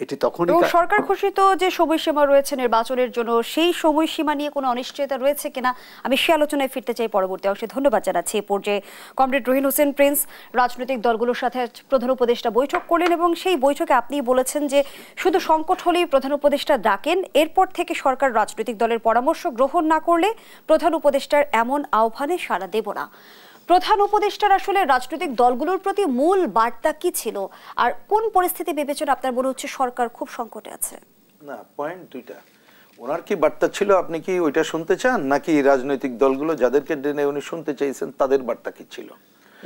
এটি তখনই সরকার ঘোষিত যে সময়সীমা রয়েছে নির্বাচনের জন্য, সেই সময়সীমা নিয়ে কোনো অনিশ্চয়তা রয়েছে কিনা, আমি সে আলোচনায় ফিরতে চাই পরবর্তী অংশে। ধন্যবাদ জানাচ্ছি এই পর্যায়ে কমরেড রহিন হোসেন প্রিন্স। রাজনৈতিক দলগুলোর সাথে প্রধান উপদেষ্টা বৈঠক করলেন এবং সেই বৈঠকে আপনি বলেছেন যে শুধু সংকট হলেই প্রধান উপদেষ্টা ডাকেন, এরপর থেকে সরকার রাজনৈতিক দলের পরামর্শ গ্রহণ না করলে প্রধান উপদেষ্টার এমন আহ্বানে সাড়া দেব না। প্রধান উপদেষ্টার আসলে রাজনৈতিক দলগুলোর প্রতি মূল বার্তা কি ছিল, আর কোন পরিস্থিতি বিবেচনা আপনার মনে হচ্ছে সরকার খুব সংকটে আছে? না, পয়েন্ট দুইটা। ওনার কি বার্তা ছিল আপনি কি ওইটা শুনতে চান, নাকি রাজনৈতিক দলগুলো যাদেরকে ডেনে উনি শুনতে চাইছেন তাদের বার্তা কি ছিল?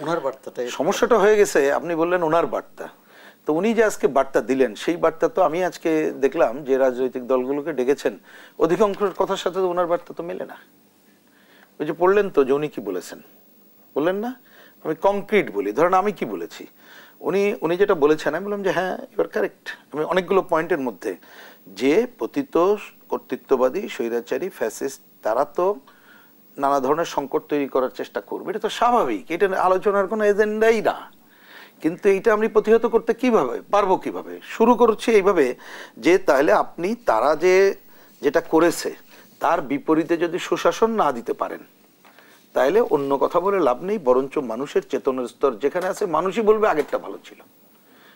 ওনার বার্তাটাই সমস্যাটা হয়ে গেছে। আপনি বললেন ওনার বার্তা, তো উনি যে আজকে বার্তা দিলেন সেই বার্তা তো আমি আজকে দেখলাম যে রাজনৈতিক দলগুলোকে ডেকেছেন, অধিকাংশের কথার সাথে তো ওনার বার্তা তো মেলে না। ওই যে পড়লেন তো যে উনি কি বলেছেন, বললেন না? আমি কংক্রিট বলি, ধরেন আমি কি বলেছি, উনি যেটা বলেছেন আমি বললাম যে হ্যাঁ ইউ আর কারেক্ট। আমি অনেকগুলো পয়েন্টের মধ্যে যে পতিত কর্তৃত্ববাদী স্বৈরাচারী ফ্যাসিস্ট তারা তো নানা ধরনের সংকট তৈরি করার চেষ্টা করবে, এটা তো স্বাভাবিক, এটা আলোচনার কোনো এজেন্ডাই না। কিন্তু এইটা আমি প্রতিহত করতে কিভাবে পারবো, কিভাবে শুরু করছি এইভাবে যে তাহলে আপনি তারা যেটা করেছে তার বিপরীতে যদি সুশাসন না দিতে পারেন তাহলে অন্য কথা বলে লাভ নেই, বরঞ্চ মানুষের চেতনার স্তর যেখানে আছে মানুষই বলবে আগেরটা ভালো ছিল।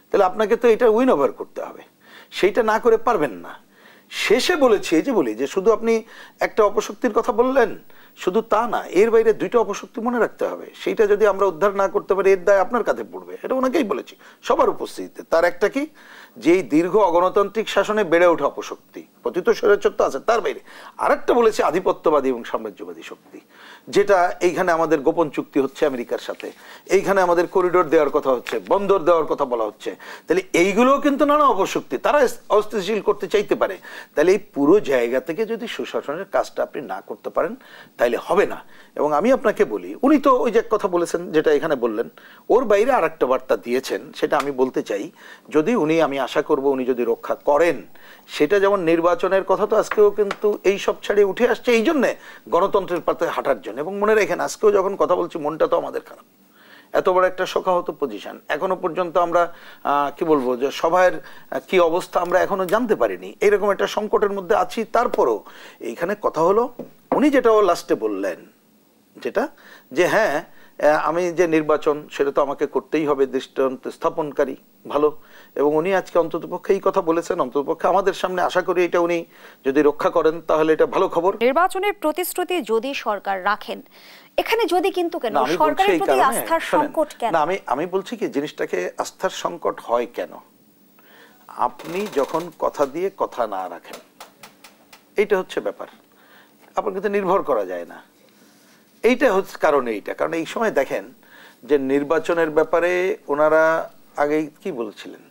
তাহলে আপনাকে তো এটা উইন ওভার করতে হবে, সেইটা না করে পারবেন না। শেষে বলেছি এই যে বলি যে শুধু আপনি একটা অপশক্তির কথা বললেন, শুধু তা না, এর বাইরে দুইটা অপশক্তি মনে রাখতে হবে। সেইটা যদি আমরা উদ্ধার না করতে পারি এর দায় আপনার কাছে পড়বে, এটা ওনাকেই বলেছি সবার উপস্থিতিতে। তার একটা কি, যে এই দীর্ঘ অগণতান্ত্রিক শাসনে বেড়ে ওঠা অপশক্তি, পতিত স্বৈরাচার তো আছে, তার বাইরে আরেকটা বলেছি আধিপত্যবাদী এবং সাম্রাজ্যবাদী শক্তি, যেটা এইখানে আমাদের গোপন চুক্তি হচ্ছে আমেরিকার সাথে, এইখানে আমাদের করিডোর দেওয়ার কথা হচ্ছে, বন্দর দেওয়ার কথা বলা হচ্ছে। তাহলে এইগুলোও কিন্তু নানা অপশক্তি, তারা অস্থিতিশীল করতে চাইতে পারে। তাহলে এই পুরো জায়গা থেকে যদি সুশাসনের কাজটা আপনি না করতে পারেন তাইলে হবে না। এবং আমি আপনাকে বলি, উনি তো ওই যে কথা বলেছেন যেটা এখানে বললেন, ওর বাইরে আর একটা বার্তা দিয়েছেন, সেটা আমি বলতে চাই। যদি উনি, আমি আশা করব উনি যদি রক্ষা করেন, সেটা যেমন নির্বাচনের কথা তো আজকেও কিন্তু এই সব ছাড়িয়ে উঠে আসছে এই জন্যে গণতন্ত্রের পথে হাঁটার জন্য। এবং মনে রাখেন আজকেও যখন কথা বলছি মনটা তো আমাদের খারাপ, এত বড় একটা শোকাহত পজিশন, এখনো পর্যন্ত আমরা কি বলবো যে সভার কি অবস্থা আমরা এখনো জানতে পারিনি, এরকম একটা সংকটের মধ্যে আছি। তারপরও এইখানে কথা হলো উনি যেটা লাস্টে বললেন, যেটা যে হ্যাঁ আমি যে নির্বাচন সেটা তো আমাকে করতেই হবে, দৃষ্টান্ত স্থাপনকারী ভালো। এবং উনি আজকে অন্ততপক্ষে এই কথা বলেছেন, অন্ততপক্ষে আমাদের সামনে, আশা করি এটা উনি যদি রক্ষা করেন তাহলে এটা ভালো খবর। নির্বাচনের প্রতিশ্রুতি যদি সরকার রাখেন, এখানে যদি কিন্তু কেন সরকারের প্রতি আস্থার সংকট কেন? না, আমি বলছি কি জিনিসটাকে আস্থার সংকট হয় কেন, আপনি যখন কথা দিয়ে কথা না রাখেন, এইটা হচ্ছে ব্যাপার। আপনার কিন্তু নির্ভর করা যায় না, এইটা হচ্ছে কারণ। কারণ এই সময় দেখেন যে নির্বাচনের ব্যাপারে ওনারা আগে কি বলছিলেন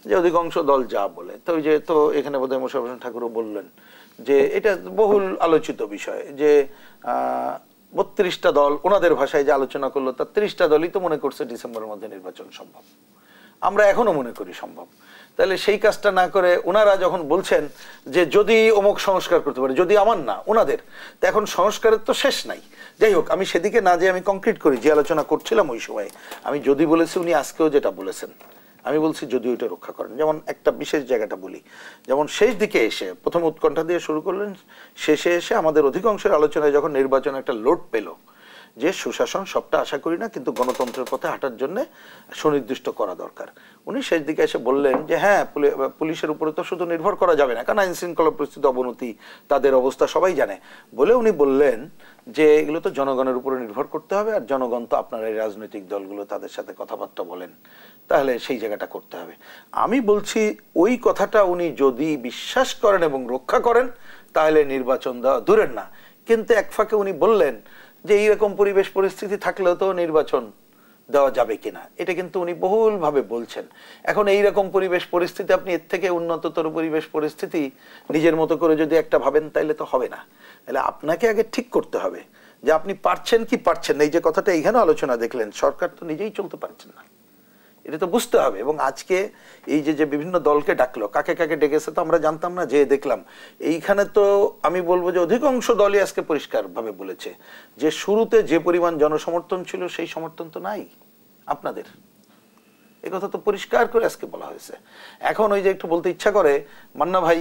যে অধিকাংশ দল যা বলে, তো ওই যে তো এখানে বোধহয় মোশাররফ হোসেন ঠাকুরও বললেন যে এটা বহুল আলোচিত বিষয় যে 32টা দল ওনাদের ভাষায় যে আলোচনা করলো তার 30টা দলই তো মনে করছে ডিসেম্বরের মধ্যে নির্বাচন সম্ভব। আমরা এখনো মনে করি সম্ভব। তাহলে সেই কাজটা না করে ওনারা যখন বলছেন যে যদি অমুক সংস্কার করতে পারে, যদি আমার না ওনাদের, তো এখন সংস্কারের তো শেষ নাই। যাই হোক, আমি সেদিকে না যে আমি কংক্রিট করি যে আলোচনা করছিলাম ওই সময়, আমি যদি বলেছি উনি আজকেও যেটা বলেছেন, আমি বলছি যদি ওইটা রক্ষা করেন। যেমন একটা বিশেষ জায়গাটা বলি, যেমন শেষ দিকে এসে প্রথম উৎকণ্ঠা দিয়ে শুরু করলেন, শেষে এসে আমাদের অধিকাংশের আলোচনায় যখন নির্বাচন একটা লোড পেল যে সুশাসন সবটা আশা করি না, কিন্তু গণতন্ত্রের পথে হাঁটার জন্য সুনির্দিষ্ট করা দরকার, উনি শেষ দিকে এসে বললেন যে হ্যাঁ পুলিশের উপরে তো শুধু নির্ভর করা যাবে না, কারণ আইন শৃঙ্খলা পরিস্থিতি অবনতি, তাদের অবস্থা সবাই জানে, বলে উনি বললেন যে এগুলো তো জনগণের উপরে নির্ভর করতে হবে, আর জনগণ তো আপনারা এই রাজনৈতিক দলগুলো তাদের সাথে কথাবার্তা বলেন, তাহলে সেই জায়গাটা করতে হবে। আমি বলছি ওই কথাটা উনি যদি বিশ্বাস করেন এবং রক্ষা করেন তাহলে নির্বাচন দেওয়া দূরের না, কিন্তু এক ফাঁকে উনি বললেন যে এইরকম পরিবেশ পরিস্থিতি থাকলেও তো নির্বাচন দেওয়া যাবে কিনা, এটা কিন্তু উনি বহুল ভাবে বলছেন। এখন এইরকম পরিবেশ পরিস্থিতি, আপনি এর থেকে উন্নততর পরিবেশ পরিস্থিতি নিজের মতো করে যদি একটা ভাবেন তাইলে তো হবে না। তাহলে আপনাকে আগে ঠিক করতে হবে যে আপনি পারছেন কি পারছেন না। এই যে কথাটা এইখানে আলোচনা দেখলেন, সরকার তো নিজেই চলতে পারছেন না, এটা তো বুঝতে হবে। এবং আজকে এই যে বিভিন্ন দলকে ডাকলো, কাকে কাকে ডেকেছে তো আমরা জানতাম না, যে দেখলাম এইখানে তো আমি বলবো যে অধিকাংশ দলই আজকে পরিষ্কার ভাবে বলেছে যে শুরুতে যে পরিমাণ জনসমর্থন ছিল সেই সমর্থন তো নাই আপনাদের। এই কথা তো পরিষ্কার করে আজকে বলা হয়েছে। এখন ওই যে একটু বলতে ইচ্ছা করে, মান্না ভাই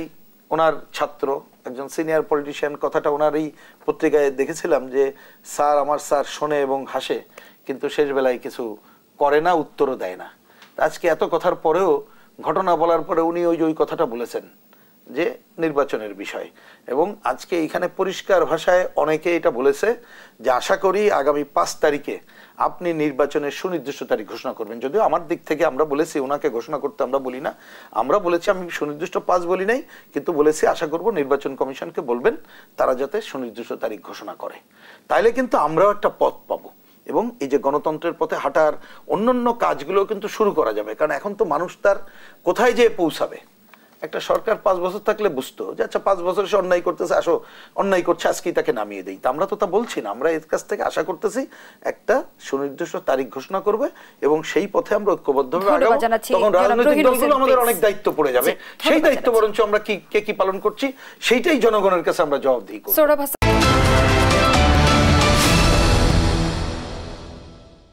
ওনার ছাত্র, একজন সিনিয়র পলিটিশিয়ান, কথাটা ওনারই পত্রিকায় দেখেছিলাম যে স্যার আমার স্যার শোনে এবং হাসে, কিন্তু শেষ বেলায় কিছু করে না, উত্তরও দেয় না। আজকে এত কথার পরেও, ঘটনা বলার পরে উনি ওই কথাটা বলেছেন যে নির্বাচনের বিষয়। এবং আজকে এখানে পরিষ্কার ভাষায় অনেকে এটা বলেছে যে আশা করি আগামী 5 তারিখে আপনি নির্বাচনের সুনির্দিষ্ট তারিখ ঘোষণা করবেন। যদিও আমার দিক থেকে আমরা বলেছি ওনাকে ঘোষণা করতে আমরা বলি না, আমরা বলেছি আমি সুনির্দিষ্ট 5 বলি নাই, কিন্তু বলেছি আশা করব নির্বাচন কমিশনকে বলবেন তারা যাতে সুনির্দিষ্ট তারিখ ঘোষণা করে, তাইলে কিন্তু আমরাও একটা পথ পাবো এবং এই যে গণতন্ত্রের পথে হাঁটার অন্যান্য কাজগুলো কিন্তু শুরু করা যাবে। কারণ এখন তো মানুষ তার কোথায় যেয়ে পৌঁছাবে, একটা সরকার 5 বছর থাকলে বুঝতো যে আচ্ছা 5 বছর সে অন্যায় করতেছে, আসো অন্যায় করছে আজকেই তাকে নামিয়ে দেই। তা আমরা তো তা বলছি না, আমরা এর কাছ থেকে আশা করতেছি একটা সুনির্দিষ্ট তারিখ ঘোষণা করবে এবং সেই পথে আমরা ঐক্যবদ্ধভাবে আগাবো। তখন রাজনৈতিক দলগুলো আমাদের অনেক দায়িত্ব পড়ে যাবে, সেই দায়িত্ব বরঞ্চ আমরা কি পালন করছি সেইটাই জনগণের কাছে আমরা জবাবদিহি করব।